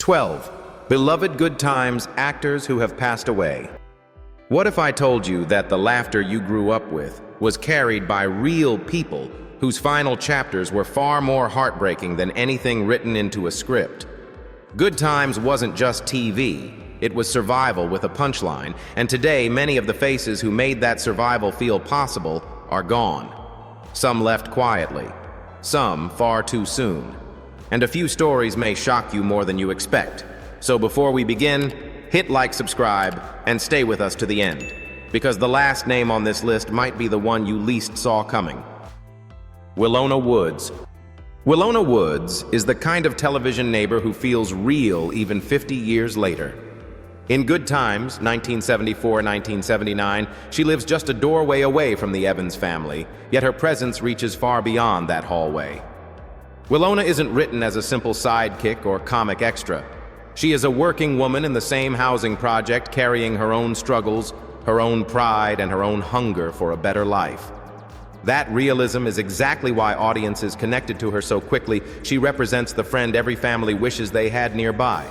12. Beloved Good Times actors who have passed away. What if I told you that the laughter you grew up with was carried by real people whose final chapters were far more heartbreaking than anything written into a script? Good Times wasn't just TV, it was survival with a punchline, and today many of the faces who made that survival feel possible are gone. Some left quietly, some far too soon. And a few stories may shock you more than you expect. So before we begin, hit like, subscribe, and stay with us to the end, because the last name on this list might be the one you least saw coming. Willona Woods. Willona Woods is the kind of television neighbor who feels real even 50 years later. In Good Times, 1974-1979, she lives just a doorway away from the Evans family, yet her presence reaches far beyond that hallway. Willona isn't written as a simple sidekick or comic extra. She is a working woman in the same housing project, carrying her own struggles, her own pride, and her own hunger for a better life. That realism is exactly why audiences connected to her so quickly. She represents the friend every family wishes they had nearby.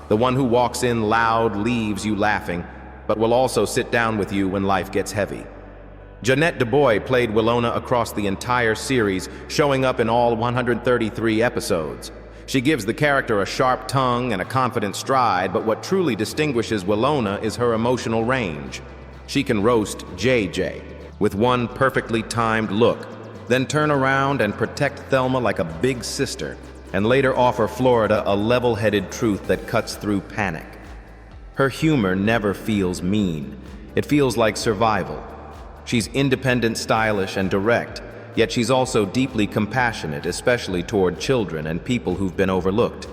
The one who walks in loud, leaves you laughing, but will also sit down with you when life gets heavy. Jeanette DuBois played Willona across the entire series, showing up in all 133 episodes. She gives the character a sharp tongue and a confident stride, but what truly distinguishes Willona is her emotional range. She can roast JJ with one perfectly timed look, then turn around and protect Thelma like a big sister, and later offer Florida a level-headed truth that cuts through panic. Her humor never feels mean. It feels like survival. She's independent, stylish, and direct, yet she's also deeply compassionate, especially toward children and people who've been overlooked.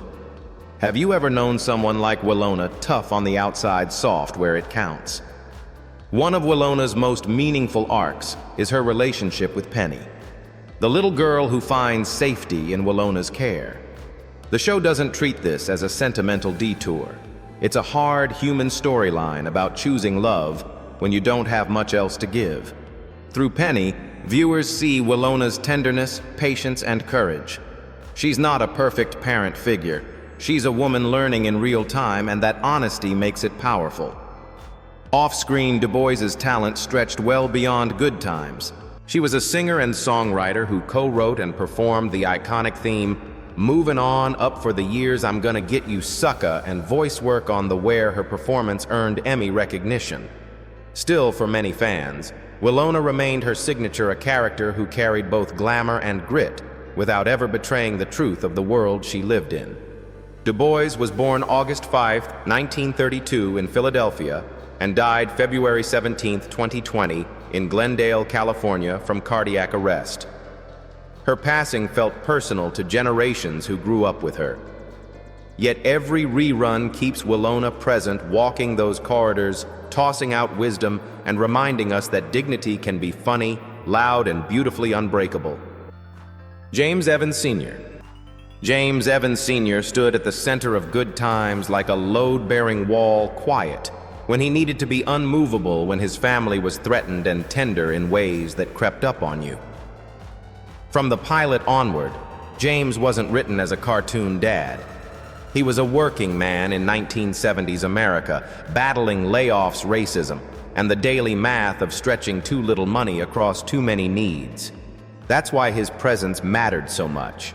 Have you ever known someone like Willona, tough on the outside, soft where it counts? One of Willona's most meaningful arcs is her relationship with Penny, the little girl who finds safety in Willona's care. The show doesn't treat this as a sentimental detour. It's a hard human storyline about choosing love when you don't have much else to give. Through Penny, viewers see Willona's tenderness, patience, and courage. She's not a perfect parent figure. She's a woman learning in real time, and that honesty makes it powerful. Off-screen, DuBois's talent stretched well beyond Good Times. She was a singer and songwriter who co-wrote and performed the iconic theme, "Moving On, Up for the Years, I'm Gonna Get You Sucka," and voice work on The Where her performance earned Emmy recognition. Still, for many fans, Willona remained her signature, a character who carried both glamour and grit without ever betraying the truth of the world she lived in. DuBois was born August 5, 1932 in Philadelphia and died February 17, 2020 in Glendale, California from cardiac arrest. Her passing felt personal to generations who grew up with her. Yet every rerun keeps Willona present, walking those corridors, tossing out wisdom, and reminding us that dignity can be funny, loud, and beautifully unbreakable. James Evans Sr. James Evans Sr. stood at the center of Good Times like a load-bearing wall, quiet, when he needed to be unmovable when his family was threatened, and tender in ways that crept up on you. From the pilot onward, James wasn't written as a cartoon dad. He was a working man in 1970s America, battling layoffs, racism, and the daily math of stretching too little money across too many needs. That's why his presence mattered so much.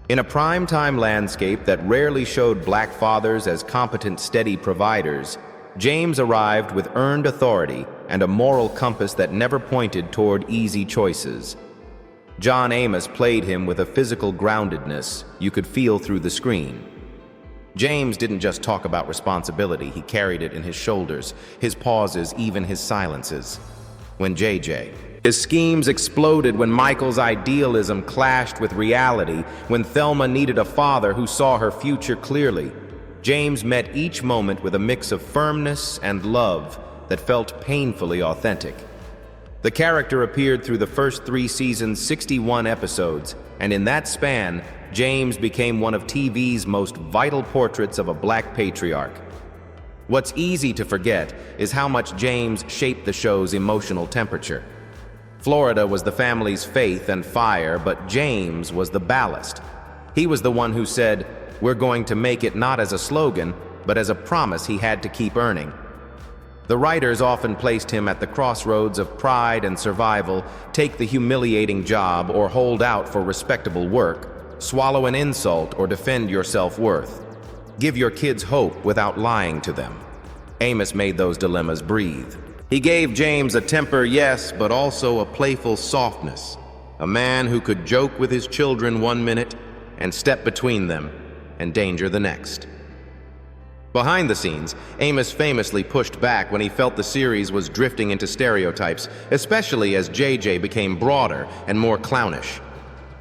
In a primetime landscape that rarely showed black fathers as competent, steady providers, James arrived with earned authority and a moral compass that never pointed toward easy choices. John Amos played him with a physical groundedness you could feel through the screen. James didn't just talk about responsibility, he carried it in his shoulders, his pauses, even his silences. When his schemes exploded, when Michael's idealism clashed with reality, when Thelma needed a father who saw her future clearly, James met each moment with a mix of firmness and love that felt painfully authentic. The character appeared through the first 3 seasons, 61 episodes, and in that span, James became one of TV's most vital portraits of a black patriarch. What's easy to forget is how much James shaped the show's emotional temperature. Florida was the family's faith and fire, but James was the ballast. He was the one who said, "We're going to make it," not as a slogan, but as a promise he had to keep earning. The writers often placed him at the crossroads of pride and survival: take the humiliating job or hold out for respectable work, swallow an insult or defend your self-worth, give your kids hope without lying to them. Amos made those dilemmas breathe. He gave James a temper, yes, but also a playful softness, a man who could joke with his children one minute and step between them and danger the next. Behind the scenes, Amos famously pushed back when he felt the series was drifting into stereotypes, especially as JJ became broader and more clownish.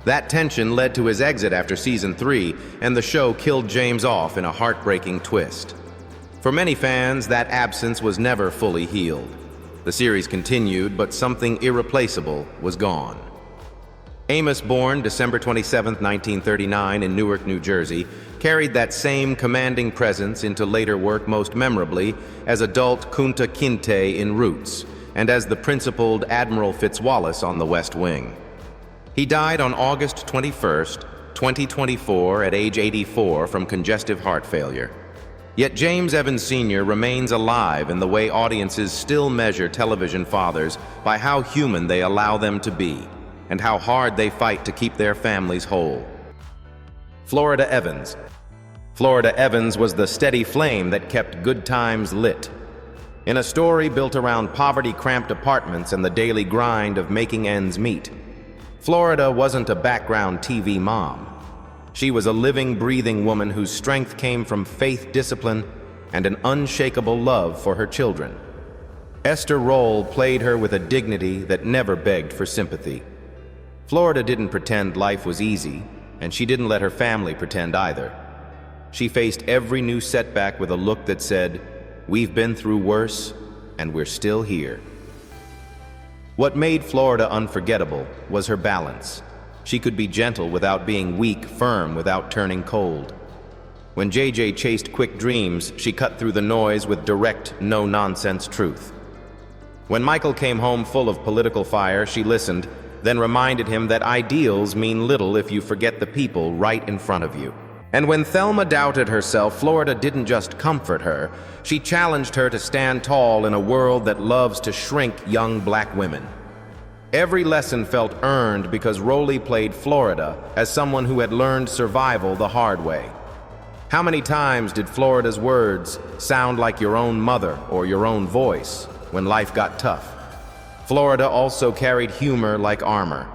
That tension led to his exit after season 3, and the show killed James off in a heartbreaking twist. For many fans, that absence was never fully healed. The series continued, but something irreplaceable was gone. Amos, born December 27, 1939 in Newark, New Jersey, carried that same commanding presence into later work, most memorably as adult Kunta Kinte in Roots and as the principled Admiral Fitzwallace on The West Wing. He died on August 21, 2024 at age 84 from congestive heart failure. Yet James Evans Sr. remains alive in the way audiences still measure television fathers by how human they allow them to be and how hard they fight to keep their families whole. Florida Evans. Florida Evans was the steady flame that kept Good Times lit. In a story built around poverty-cramped apartments and the daily grind of making ends meet, Florida wasn't a background TV mom. She was a living, breathing woman whose strength came from faith, discipline, and an unshakable love for her children. Esther Rolle played her with a dignity that never begged for sympathy. Florida didn't pretend life was easy, and she didn't let her family pretend either. She faced every new setback with a look that said, "We've been through worse, and we're still here." What made Florida unforgettable was her balance. She could be gentle without being weak, firm without turning cold. When JJ chased quick dreams, she cut through the noise with direct, no-nonsense truth. When Michael came home full of political fire, she listened, then reminded him that ideals mean little if you forget the people right in front of you. And when Thelma doubted herself, Florida didn't just comfort her, she challenged her to stand tall in a world that loves to shrink young black women. Every lesson felt earned because Rolle played Florida as someone who had learned survival the hard way. How many times did Florida's words sound like your own mother or your own voice when life got tough? Florida also carried humor like armor.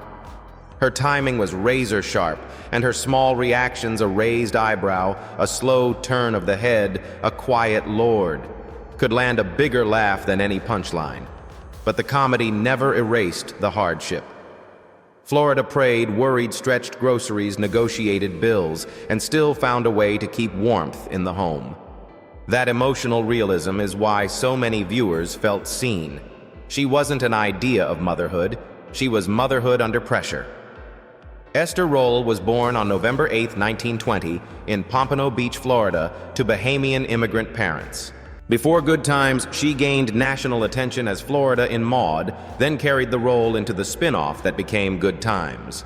Her timing was razor sharp, and her small reactions, a raised eyebrow, a slow turn of the head, a quiet lord, could land a bigger laugh than any punchline. But the comedy never erased the hardship. Florida prayed, worried, stretched groceries, negotiated bills, and still found a way to keep warmth in the home. That emotional realism is why so many viewers felt seen. She wasn't an idea of motherhood, she was motherhood under pressure. Esther Rolle was born on November 8, 1920, in Pompano Beach, Florida, to Bahamian immigrant parents. Before Good Times, she gained national attention as Florida in Maude, then carried the role into the spin-off that became Good Times.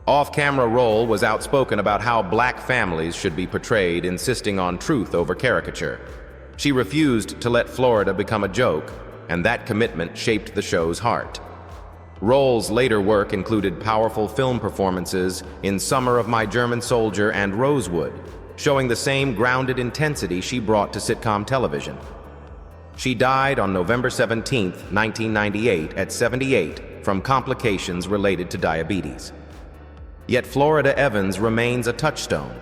Off-camera, Rolle was outspoken about how black families should be portrayed, insisting on truth over caricature. She refused to let Florida become a joke, and that commitment shaped the show's heart. Rolle's later work included powerful film performances in Summer of My German Soldier and Rosewood, showing the same grounded intensity she brought to sitcom television. She died on November 17, 1998, at 78 from complications related to diabetes. Yet Florida Evans remains a touchstone,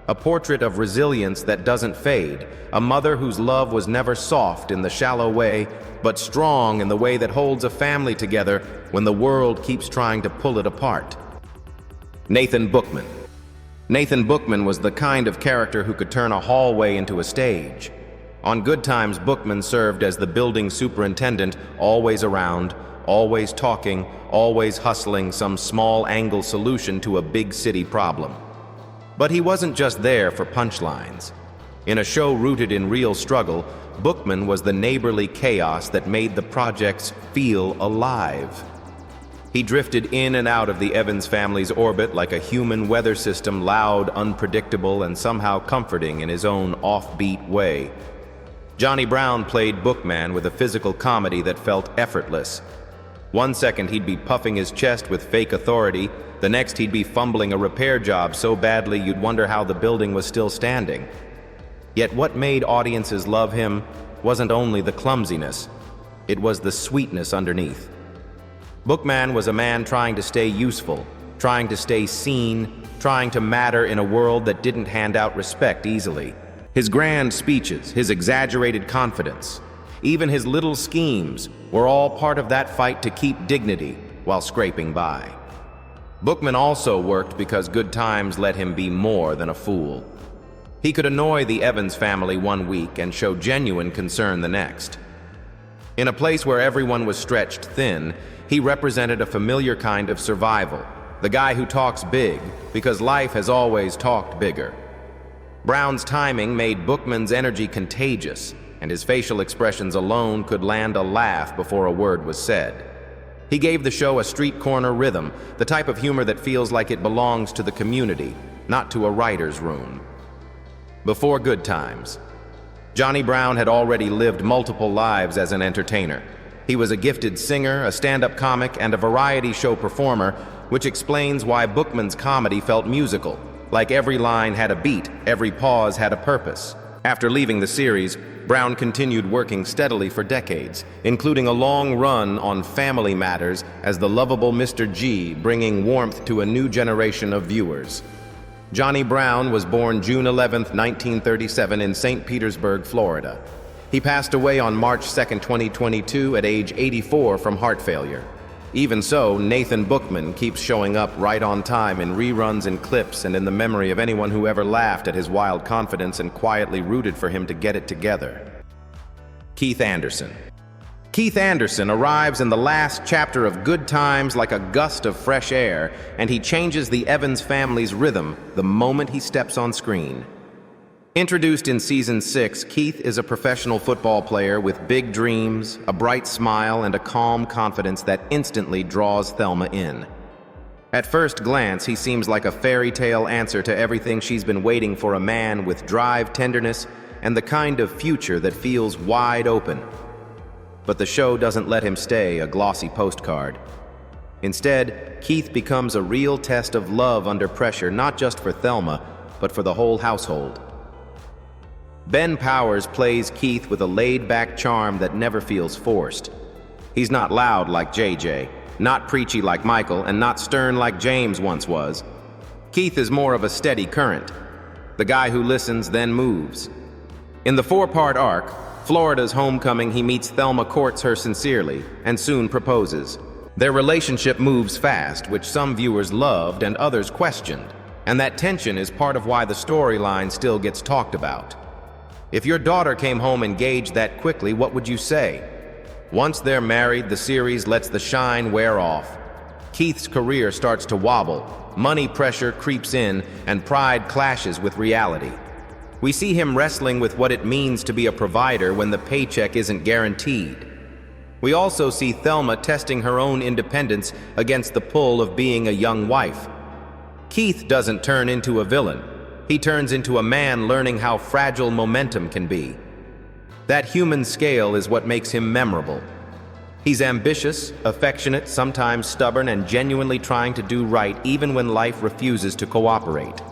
a portrait of resilience that doesn't fade, a mother whose love was never soft in the shallow way, but strong in the way that holds a family together when the world keeps trying to pull it apart. Nathan Bookman. Nathan Bookman was the kind of character who could turn a hallway into a stage. On Good Times, Bookman served as the building superintendent, always around, always talking, always hustling some small angle solution to a big city problem. But he wasn't just there for punchlines. In a show rooted in real struggle, Bookman was the neighborly chaos that made the projects feel alive. He drifted in and out of the Evans family's orbit like a human weather system, loud, unpredictable, and somehow comforting in his own offbeat way. Johnny Brown played Bookman with a physical comedy that felt effortless. One second he'd be puffing his chest with fake authority, the next he'd be fumbling a repair job so badly you'd wonder how the building was still standing. Yet what made audiences love him wasn't only the clumsiness, it was the sweetness underneath. Bookman was a man trying to stay useful, trying to stay seen, trying to matter in a world that didn't hand out respect easily. His grand speeches, his exaggerated confidence, even his little schemes were all part of that fight to keep dignity while scraping by. Bookman also worked because good times let him be more than a fool. He could annoy the Evans family one week and show genuine concern the next. In a place where everyone was stretched thin, he represented a familiar kind of survival, the guy who talks big because life has always talked bigger. Brown's timing made Bookman's energy contagious, and his facial expressions alone could land a laugh before a word was said. He gave the show a street corner rhythm, the type of humor that feels like it belongs to the community, not to a writer's room. Before Good Times, Johnny Brown had already lived multiple lives as an entertainer. He was a gifted singer, a stand-up comic, and a variety show performer, which explains why Bookman's comedy felt musical. Like every line had a beat, every pause had a purpose. After leaving the series, Brown continued working steadily for decades, including a long run on Family Matters as the lovable Mr. G, bringing warmth to a new generation of viewers. Johnny Brown was born June 11, 1937 in St. Petersburg, Florida. He passed away on March 2, 2022 at age 84 from heart failure. Even so, Nathan Bookman keeps showing up right on time in reruns and clips and in the memory of anyone who ever laughed at his wild confidence and quietly rooted for him to get it together. Keith Anderson. Keith Anderson arrives in the last chapter of Good Times like a gust of fresh air, and he changes the Evans family's rhythm the moment he steps on screen. Introduced in Season 6, Keith is a professional football player with big dreams, a bright smile, and a calm confidence that instantly draws Thelma in. At first glance, he seems like a fairy tale answer to everything she's been waiting for, a man with drive, tenderness, and the kind of future that feels wide open. But the show doesn't let him stay a glossy postcard. Instead, Keith becomes a real test of love under pressure, not just for Thelma, but for the whole household. Ben Powers plays Keith with a laid-back charm that never feels forced. He's not loud like JJ, not preachy like Michael, and not stern like James once was. Keith is more of a steady current, the guy who listens then moves. In the four-part arc, Florida's Homecoming, he meets Thelma, courts her sincerely, and soon proposes. Their relationship moves fast, which some viewers loved and others questioned, and that tension is part of why the storyline still gets talked about. If your daughter came home engaged that quickly, what would you say? Once they're married, the series lets the shine wear off. Keith's career starts to wobble, money pressure creeps in, and pride clashes with reality. We see him wrestling with what it means to be a provider when the paycheck isn't guaranteed. We also see Thelma testing her own independence against the pull of being a young wife. Keith doesn't turn into a villain. He turns into a man learning how fragile momentum can be. That human scale is what makes him memorable. He's ambitious, affectionate, sometimes stubborn, and genuinely trying to do right even when life refuses to cooperate.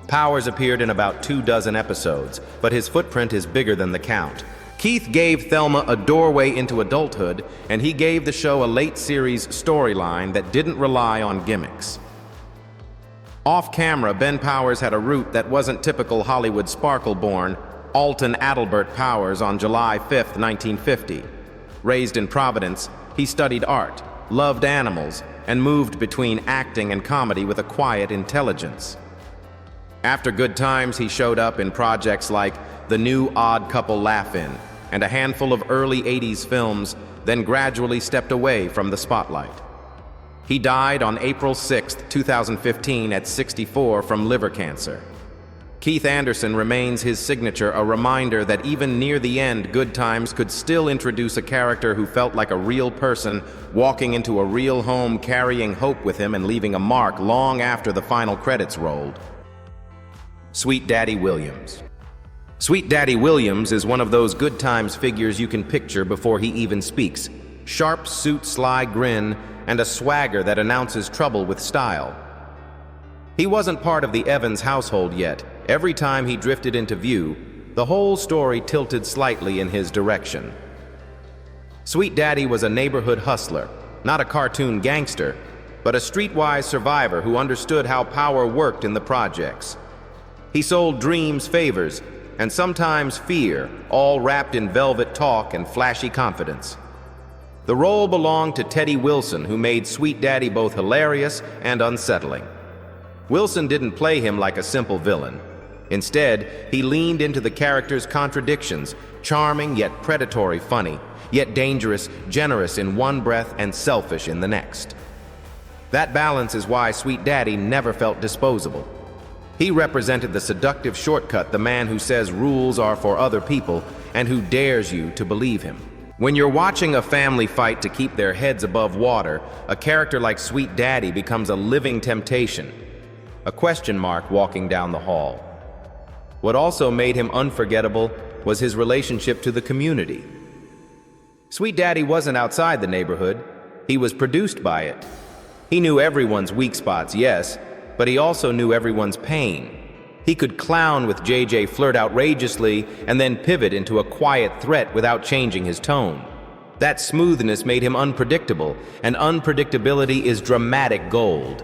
Powers appeared in about 24 episodes, but his footprint is bigger than the count. Keith gave Thelma a doorway into adulthood, and he gave the show a late series storyline that didn't rely on gimmicks. Off-camera, Ben Powers had a route that wasn't typical Hollywood sparkle-born, Alton Adelbert Powers on July 5, 1950. Raised in Providence, he studied art, loved animals, and moved between acting and comedy with a quiet intelligence. After Good Times, he showed up in projects like The New Odd Couple Laugh-In and a handful of early 80s films, then gradually stepped away from the spotlight. He died on April 6, 2015 at 64 from liver cancer. Keith Anderson remains his signature, a reminder that even near the end, Good Times could still introduce a character who felt like a real person, walking into a real home, carrying hope with him and leaving a mark long after the final credits rolled. Sweet Daddy Williams. Sweet Daddy Williams is one of those Good Times figures you can picture before he even speaks. Sharp suit, sly grin, and a swagger that announces trouble with style. He wasn't part of the Evans household yet. Every time he drifted into view, the whole story tilted slightly in his direction. Sweet Daddy was a neighborhood hustler, not a cartoon gangster, but a streetwise survivor who understood how power worked in the projects. He sold dreams, favors, and sometimes fear, all wrapped in velvet talk and flashy confidence. The role belonged to Teddy Wilson, who made Sweet Daddy both hilarious and unsettling. Wilson didn't play him like a simple villain. Instead, he leaned into the character's contradictions, charming yet predatory, funny, yet dangerous, generous in one breath and selfish in the next. That balance is why Sweet Daddy never felt disposable. He represented the seductive shortcut, the man who says rules are for other people and who dares you to believe him. When you're watching a family fight to keep their heads above water, a character like Sweet Daddy becomes a living temptation, a question mark walking down the hall. What also made him unforgettable was his relationship to the community. Sweet Daddy wasn't outside the neighborhood, he was produced by it. He knew everyone's weak spots, yes, but he also knew everyone's pain. He could clown with JJ, flirt outrageously, and then pivot into a quiet threat without changing his tone. That smoothness made him unpredictable, and unpredictability is dramatic gold.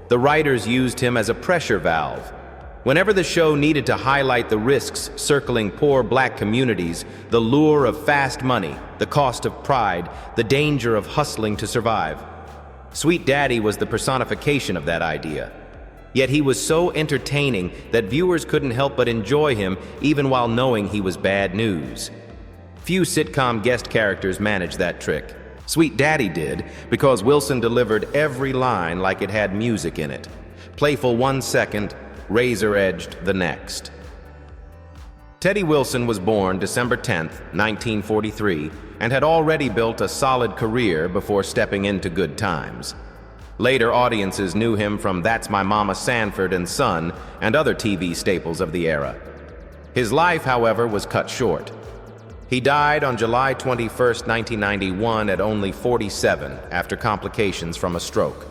The writers used him as a pressure valve. Whenever the show needed to highlight the risks circling poor black communities, the lure of fast money, the cost of pride, the danger of hustling to survive, Sweet Daddy was the personification of that idea. Yet he was so entertaining that viewers couldn't help but enjoy him even while knowing he was bad news. Few sitcom guest characters managed that trick. Sweet Daddy did, because Wilson delivered every line like it had music in it. Playful 1 second, razor-edged the next. Teddy Wilson was born December 10, 1943, and had already built a solid career before stepping into Good Times. Later audiences knew him from That's My Mama Sanford and Son and other TV staples of the era. His life, however, was cut short. He died on July 21, 1991 at only 47 after complications from a stroke.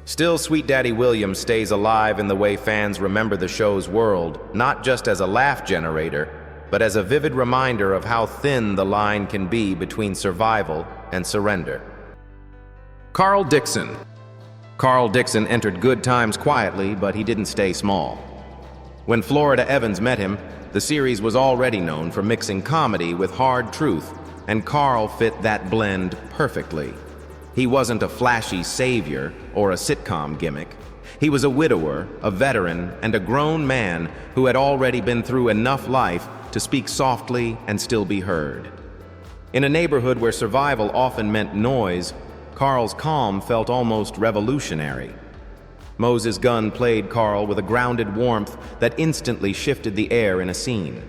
Still, Sweet Daddy Williams stays alive in the way fans remember the show's world, not just as a laugh generator, but as a vivid reminder of how thin the line can be between survival and surrender. Carl Dixon. Carl Dixon entered Good Times quietly, but he didn't stay small. When Florida Evans met him, the series was already known for mixing comedy with hard truth, and Carl fit that blend perfectly. He wasn't a flashy savior or a sitcom gimmick. He was a widower, a veteran, and a grown man who had already been through enough life to speak softly and still be heard. In a neighborhood where survival often meant noise, Carl's calm felt almost revolutionary. Moses Gunn played Carl with a grounded warmth that instantly shifted the air in a scene.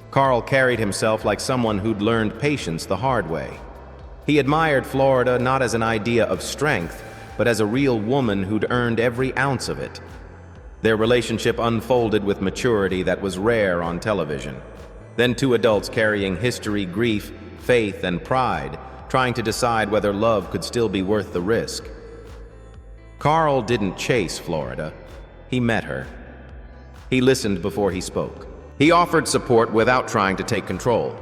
Carl carried himself like someone who'd learned patience the hard way. He admired Florida not as an idea of strength, but as a real woman who'd earned every ounce of it. Their relationship unfolded with maturity that was rare on television. Then two adults carrying history, grief, faith, and pride, trying to decide whether love could still be worth the risk. Carl didn't chase Florida. He met her. He listened before he spoke. He offered support without trying to take control.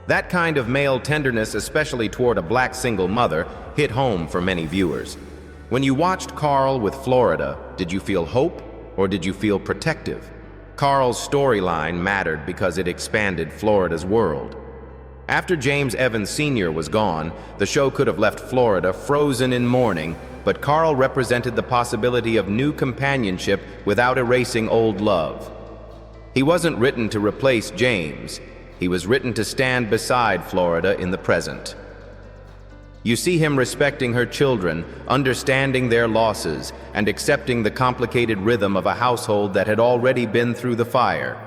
That kind of male tenderness, especially toward a black single mother, hit home for many viewers. When you watched Carl with Florida, did you feel hope or did you feel protective? Carl's storyline mattered because it expanded Florida's world. After James Evans Sr. was gone, the show could have left Florida frozen in mourning, but Carl represented the possibility of new companionship without erasing old love. He wasn't written to replace James. He was written to stand beside Florida in the present. You see him respecting her children, understanding their losses, and accepting the complicated rhythm of a household that had already been through the fire.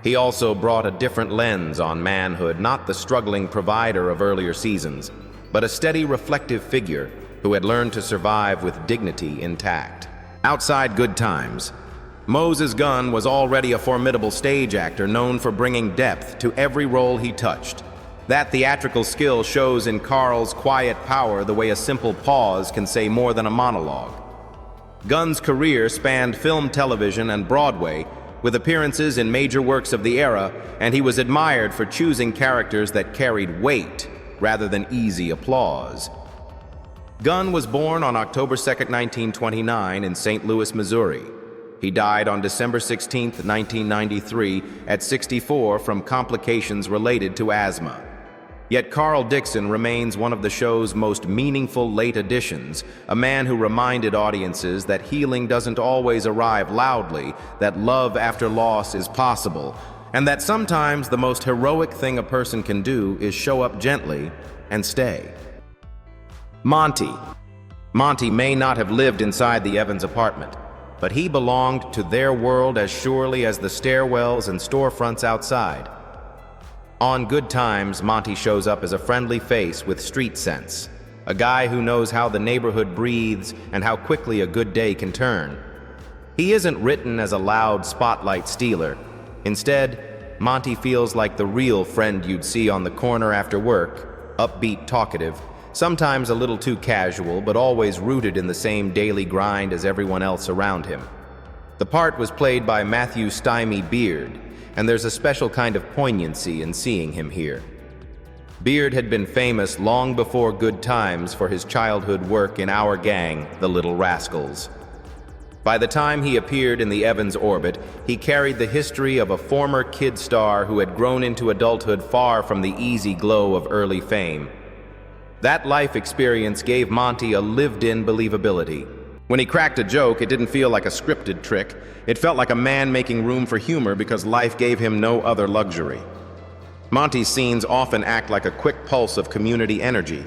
He also brought a different lens on manhood, not the struggling provider of earlier seasons, but a steady, reflective figure who had learned to survive with dignity intact. Outside Good Times, Moses Gunn was already a formidable stage actor known for bringing depth to every role he touched. That theatrical skill shows in Carl's quiet power the way a simple pause can say more than a monologue. Gunn's career spanned film, television, and Broadway, with appearances in major works of the era, and he was admired for choosing characters that carried weight rather than easy applause. Gunn was born on October 2, 1929 in St. Louis, Missouri. He died on December 16, 1993 at 64 from complications related to asthma. Yet Carl Dixon remains one of the show's most meaningful late additions, a man who reminded audiences that healing doesn't always arrive loudly, that love after loss is possible, and that sometimes the most heroic thing a person can do is show up gently and stay. Monty. Monty may not have lived inside the Evans apartment, but he belonged to their world as surely as the stairwells and storefronts outside. On Good Times, Monty shows up as a friendly face with street sense, a guy who knows how the neighborhood breathes and how quickly a good day can turn. He isn't written as a loud spotlight stealer. Instead, Monty feels like the real friend you'd see on the corner after work, upbeat, talkative, sometimes a little too casual, but always rooted in the same daily grind as everyone else around him. The part was played by Matthew "Stymie" Beard, and there's a special kind of poignancy in seeing him here. Beard had been famous long before Good Times for his childhood work in Our Gang, The Little Rascals. By the time he appeared in the Evans orbit, he carried the history of a former kid star who had grown into adulthood far from the easy glow of early fame. That life experience gave Monty a lived-in believability. When he cracked a joke, it didn't feel like a scripted trick. It felt like a man making room for humor because life gave him no other luxury. Monty's scenes often act like a quick pulse of community energy.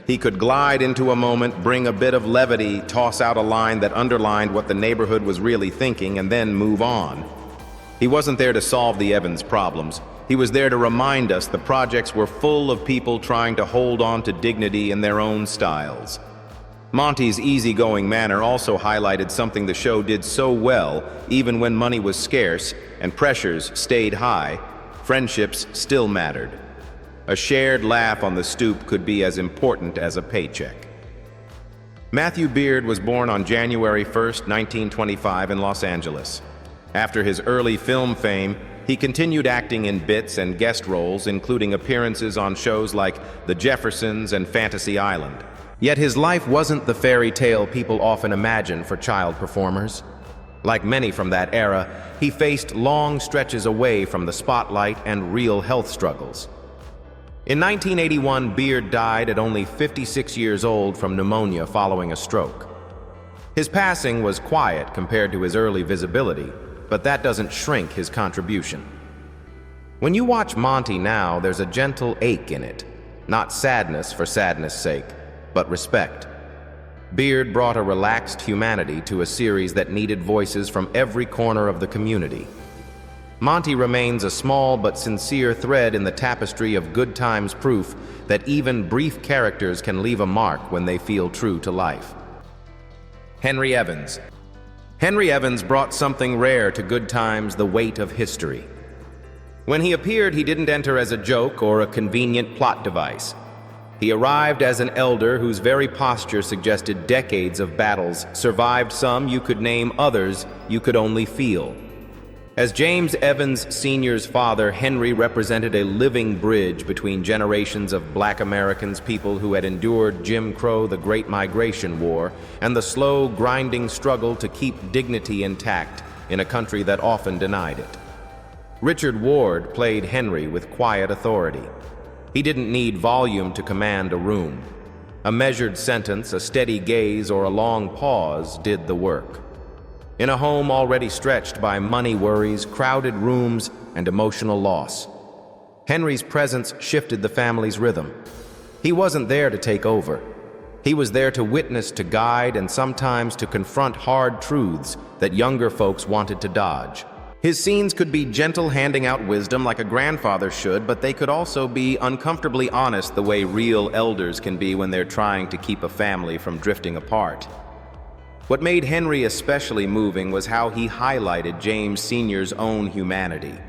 He could glide into a moment, bring a bit of levity, toss out a line that underlined what the neighborhood was really thinking, and then move on. He wasn't there to solve the Evans problems. He was there to remind us the projects were full of people trying to hold on to dignity in their own styles. Monty's easygoing manner also highlighted something the show did so well, even when money was scarce and pressures stayed high, friendships still mattered. A shared laugh on the stoop could be as important as a paycheck. Matthew Beard was born on January 1, 1925 in Los Angeles. After his early film fame, he continued acting in bits and guest roles, including appearances on shows like The Jeffersons and Fantasy Island. Yet his life wasn't the fairy tale people often imagine for child performers. Like many from that era, he faced long stretches away from the spotlight and real health struggles. In 1981, Beard died at only 56 years old from pneumonia following a stroke. His passing was quiet compared to his early visibility, but that doesn't shrink his contribution. When you watch Monty now, there's a gentle ache in it, not sadness for sadness' sake, but respect. Beard brought a relaxed humanity to a series that needed voices from every corner of the community. Monty remains a small but sincere thread in the tapestry of Good Times proof that even brief characters can leave a mark when they feel true to life. Henry Evans. Henry Evans brought something rare to Good Times: the weight of history. When he appeared, he didn't enter as a joke or a convenient plot device. He arrived as an elder whose very posture suggested decades of battles, survived some you could name, others you could only feel. As James Evans Sr.'s father, Henry represented a living bridge between generations of Black Americans, people who had endured Jim Crow, the Great Migration War, and the slow, grinding struggle to keep dignity intact in a country that often denied it. Richard Ward played Henry with quiet authority. He didn't need volume to command a room. A measured sentence, a steady gaze, or a long pause did the work. In a home already stretched by money worries, crowded rooms, and emotional loss, Henry's presence shifted the family's rhythm. He wasn't there to take over. He was there to witness, to guide, and sometimes to confront hard truths that younger folks wanted to dodge. His scenes could be gentle, handing out wisdom like a grandfather should, but they could also be uncomfortably honest the way real elders can be when they're trying to keep a family from drifting apart. What made Henry especially moving was how he highlighted James Sr.'s own humanity.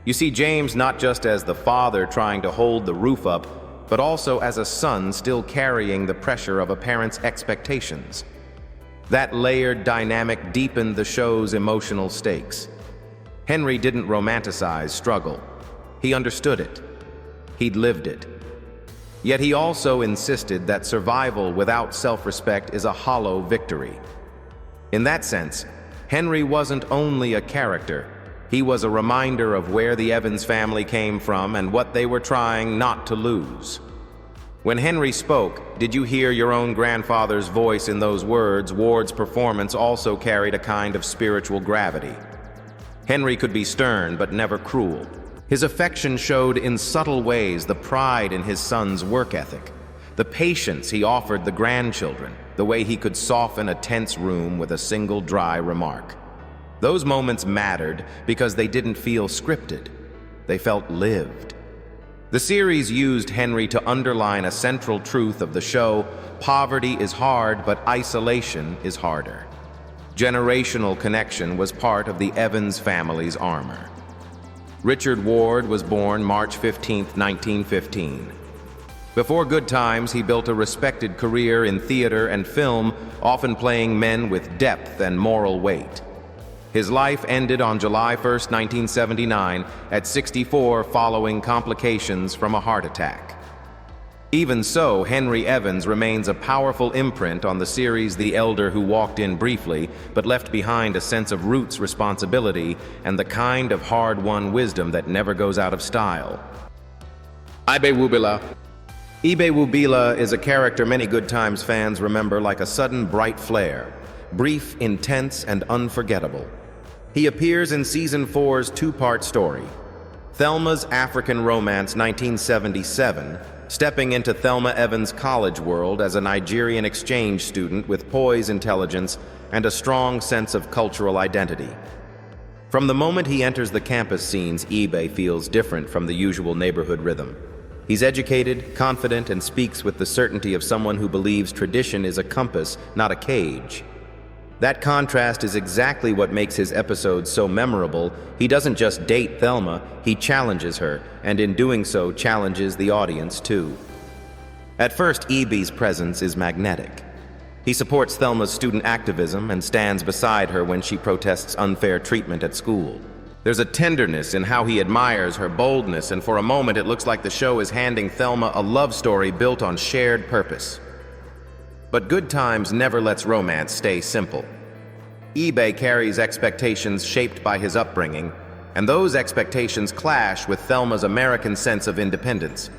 You see James not just as the father trying to hold the roof up, but also as a son still carrying the pressure of a parent's expectations. That layered dynamic deepened the show's emotional stakes. Henry didn't romanticize struggle. He understood it. He'd lived it. Yet he also insisted that survival without self-respect is a hollow victory. In that sense, Henry wasn't only a character, he was a reminder of where the Evans family came from and what they were trying not to lose. When Henry spoke, did you hear your own grandfather's voice in those words? Ward's performance also carried a kind of spiritual gravity. Henry could be stern, but never cruel. His affection showed in subtle ways the pride in his son's work ethic, the patience he offered the grandchildren, the way he could soften a tense room with a single dry remark. Those moments mattered because they didn't feel scripted. They felt lived. The series used Henry to underline a central truth of the show: poverty is hard, but isolation is harder. Generational connection was part of the Evans family's armor. Richard Ward was born March 15, 1915. Before Good Times, he built a respected career in theater and film, often playing men with depth and moral weight. His life ended on July 1, 1979, at 64 following complications from a heart attack. Even so, Henry Evans remains a powerful imprint on the series, the elder who walked in briefly, but left behind a sense of roots, responsibility, and the kind of hard-won wisdom that never goes out of style. Ibe Wubila. Ibe Wubila is a character many Good Times fans remember like a sudden bright flare, brief, intense, and unforgettable. He appears in Season 4's two-part story, Thelma's African Romance 1977, stepping into Thelma Evans' college world as a Nigerian exchange student with poise, intelligence, and a strong sense of cultural identity. From the moment he enters the campus scenes, Ibe feels different from the usual neighborhood rhythm. He's educated, confident, and speaks with the certainty of someone who believes tradition is a compass, not a cage. That contrast is exactly what makes his episodes so memorable. He doesn't just date Thelma, he challenges her, and in doing so challenges the audience too. At first, Ibe's presence is magnetic. He supports Thelma's student activism and stands beside her when she protests unfair treatment at school. There's a tenderness in how he admires her boldness, and for a moment it looks like the show is handing Thelma a love story built on shared purpose. But Good Times never lets romance stay simple. Ibe carries expectations shaped by his upbringing, and those expectations clash with Thelma's American sense of independence.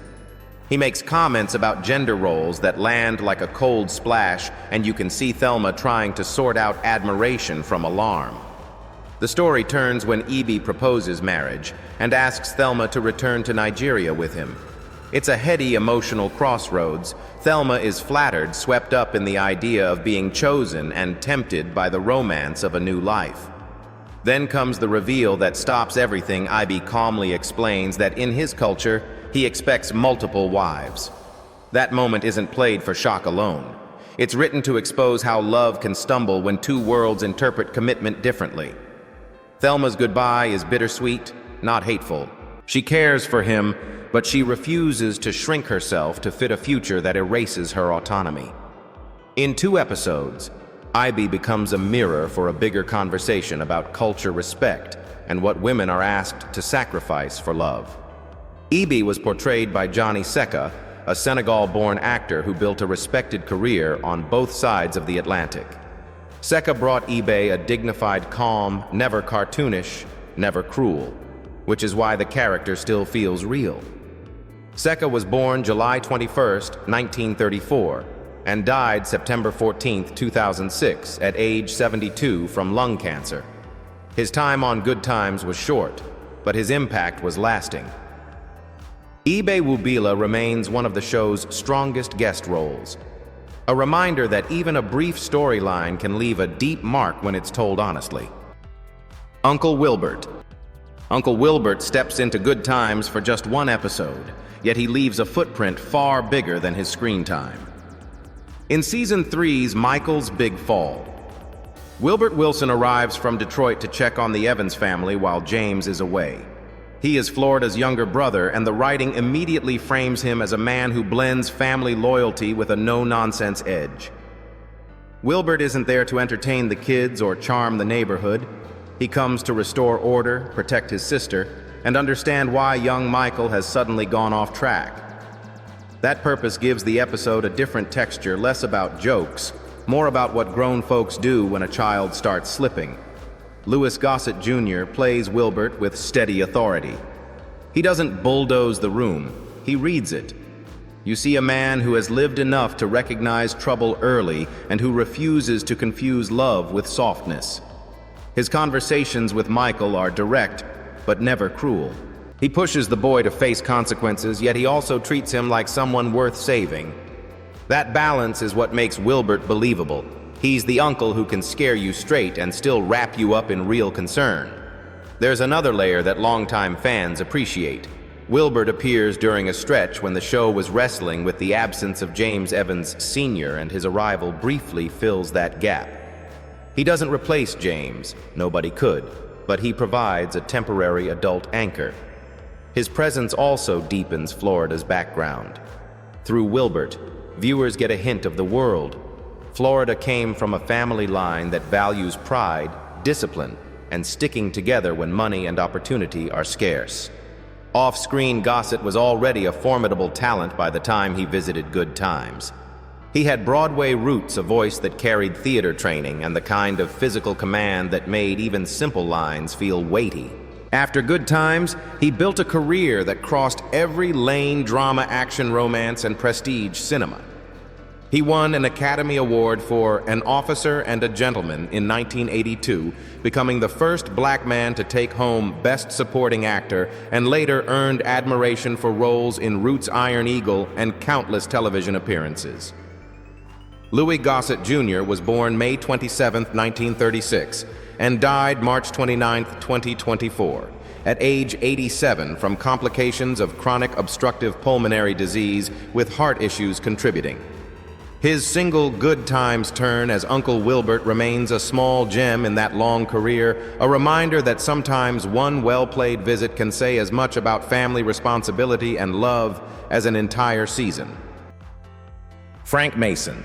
He makes comments about gender roles that land like a cold splash, and you can see Thelma trying to sort out admiration from alarm. The story turns when Ibe proposes marriage and asks Thelma to return to Nigeria with him. It's a heady emotional crossroads. Thelma is flattered, swept up in the idea of being chosen, and tempted by the romance of a new life. Then comes the reveal that stops everything. Ibe calmly explains that in his culture, he expects multiple wives. That moment isn't played for shock alone. It's written to expose how love can stumble when two worlds interpret commitment differently. Thelma's goodbye is bittersweet, not hateful. She cares for him, but she refuses to shrink herself to fit a future that erases her autonomy. In 2 episodes, Ibe becomes a mirror for a bigger conversation about culture respect and what women are asked to sacrifice for love. Ibe was portrayed by Johnny Seka, a Senegal-born actor who built a respected career on both sides of the Atlantic. Seka brought Ibe a dignified calm, never cartoonish, never cruel, which is why the character still feels real. Seka was born July 21, 1934, and died September 14, 2006, at age 72 from lung cancer. His time on Good Times was short, but his impact was lasting. Ibe Wubila remains one of the show's strongest guest roles. A reminder that even a brief storyline can leave a deep mark when it's told honestly. Uncle Wilbert. Uncle Wilbert steps into Good Times for just one episode, yet he leaves a footprint far bigger than his screen time. In Season 3's Michael's Big Fall, Wilbert Wilson arrives from Detroit to check on the Evans family while James is away. He is Florida's younger brother, and the writing immediately frames him as a man who blends family loyalty with a no-nonsense edge. Wilbert isn't there to entertain the kids or charm the neighborhood. He comes to restore order, protect his sister, and understand why young Michael has suddenly gone off track. That purpose gives the episode a different texture, less about jokes, more about what grown folks do when a child starts slipping. Louis Gossett Jr. plays Wilbert with steady authority. He doesn't bulldoze the room, he reads it. You see a man who has lived enough to recognize trouble early and who refuses to confuse love with softness. His conversations with Michael are direct, but never cruel. He pushes the boy to face consequences, yet he also treats him like someone worth saving. That balance is what makes Wilbert believable. He's the uncle who can scare you straight and still wrap you up in real concern. There's another layer that longtime fans appreciate. Wilbert appears during a stretch when the show was wrestling with the absence of James Evans Sr., and his arrival briefly fills that gap. He doesn't replace James, nobody could, but he provides a temporary adult anchor. His presence also deepens Florida's background. Through Wilbert, viewers get a hint of the world. Florida came from a family line that values pride, discipline, and sticking together when money and opportunity are scarce. Off-screen, Gossett was already a formidable talent by the time he visited Good Times. He had Broadway roots, a voice that carried theater training, and the kind of physical command that made even simple lines feel weighty. After Good Times, he built a career that crossed every lane: drama, action, romance, and prestige cinema. He won an Academy Award for An Officer and a Gentleman in 1982, becoming the first black man to take home Best Supporting Actor, and later earned admiration for roles in Roots' Iron Eagle and countless television appearances. Louis Gossett Jr. was born May 27, 1936, and died March 29, 2024, at age 87 from complications of chronic obstructive pulmonary disease with heart issues contributing. His single Good Times turn as Uncle Wilbert remains a small gem in that long career, a reminder that sometimes one well-played visit can say as much about family responsibility and love as an entire season. Frank Mason.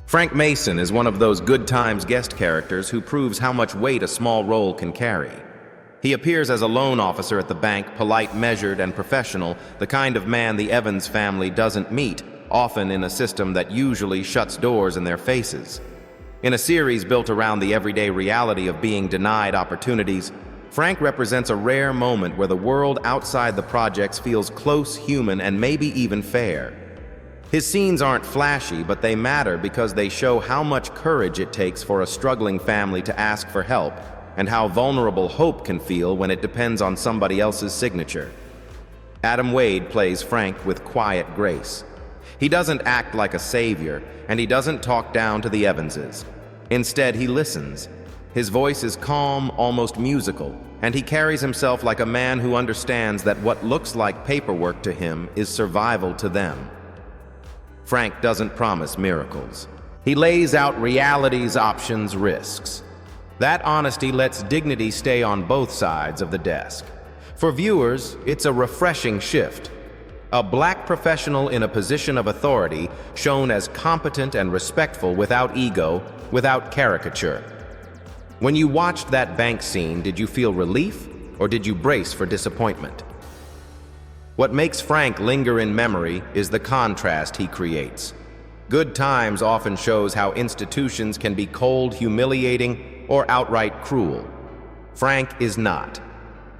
Frank Mason is one of those Good Times guest characters who proves how much weight a small role can carry. He appears as a loan officer at the bank, polite, measured, and professional, the kind of man the Evans family doesn't meet, often in a system that usually shuts doors in their faces. In a series built around the everyday reality of being denied opportunities, Frank represents a rare moment where the world outside the projects feels close, human, and maybe even fair. His scenes aren't flashy, but they matter because they show how much courage it takes for a struggling family to ask for help, and how vulnerable hope can feel when it depends on somebody else's signature. Adam Wade plays Frank with quiet grace. He doesn't act like a savior, and he doesn't talk down to the Evanses. Instead, he listens. His voice is calm, almost musical, and he carries himself like a man who understands that what looks like paperwork to him is survival to them. Frank doesn't promise miracles. He lays out reality's options, risks. That honesty lets dignity stay on both sides of the desk. For viewers, it's a refreshing shift. A black professional in a position of authority, shown as competent and respectful without ego, without caricature. When you watched that bank scene, did you feel relief, or did you brace for disappointment? What makes Frank linger in memory is the contrast he creates. Good Times often shows how institutions can be cold, humiliating, or outright cruel. Frank is not.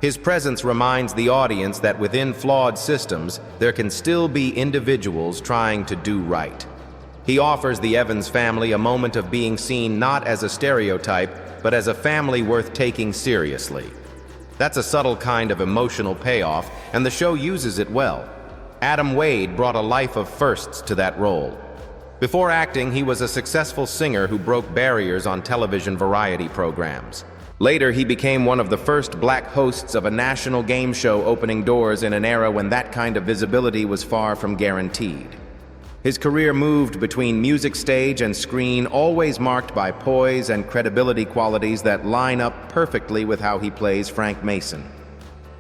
His presence reminds the audience that within flawed systems, there can still be individuals trying to do right. He offers the Evans family a moment of being seen not as a stereotype, but as a family worth taking seriously. That's a subtle kind of emotional payoff, and the show uses it well. Adam Wade brought a life of firsts to that role. Before acting, he was a successful singer who broke barriers on television variety programs. Later, he became one of the first black hosts of a national game show, opening doors in an era when that kind of visibility was far from guaranteed. His career moved between music stage and screen, always marked by poise and credibility qualities that line up perfectly with how he plays Frank Mason.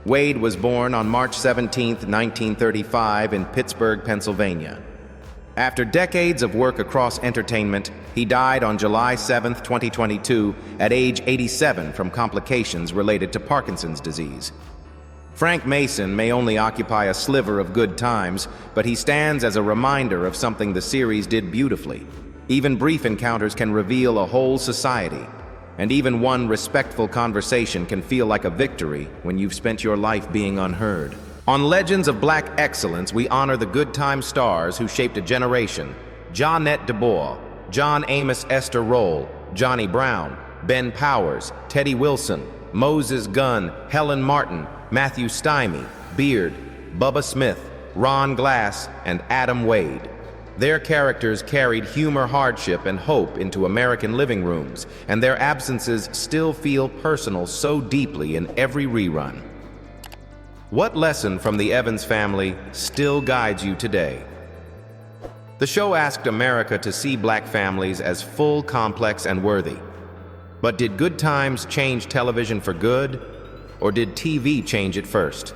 Wade was born on March 17, 1935 in Pittsburgh, Pennsylvania. After decades of work across entertainment, he died on July 7, 2022, at age 87 from complications related to Parkinson's disease. Frank Mason may only occupy a sliver of good times, but he stands as a reminder of something the series did beautifully. Even brief encounters can reveal a whole society, and even one respectful conversation can feel like a victory when you've spent your life being unheard. On Legends of Black Excellence, we honor the good time stars who shaped a generation: Johnette DuBois, John Amos, Esther Rolle, Johnny Brown, Ben Powers, Teddy Wilson, Moses Gunn, Helen Martin, Matthew Stymie, Beard, Bubba Smith, Ron Glass, and Adam Wade. Their characters carried humor, hardship, and hope into American living rooms, and their absences still feel personal so deeply in every rerun. What lesson from the Evans family still guides you today? The show asked America to see black families as full, complex, and worthy. But did Good Times change television for good, or did TV change it first?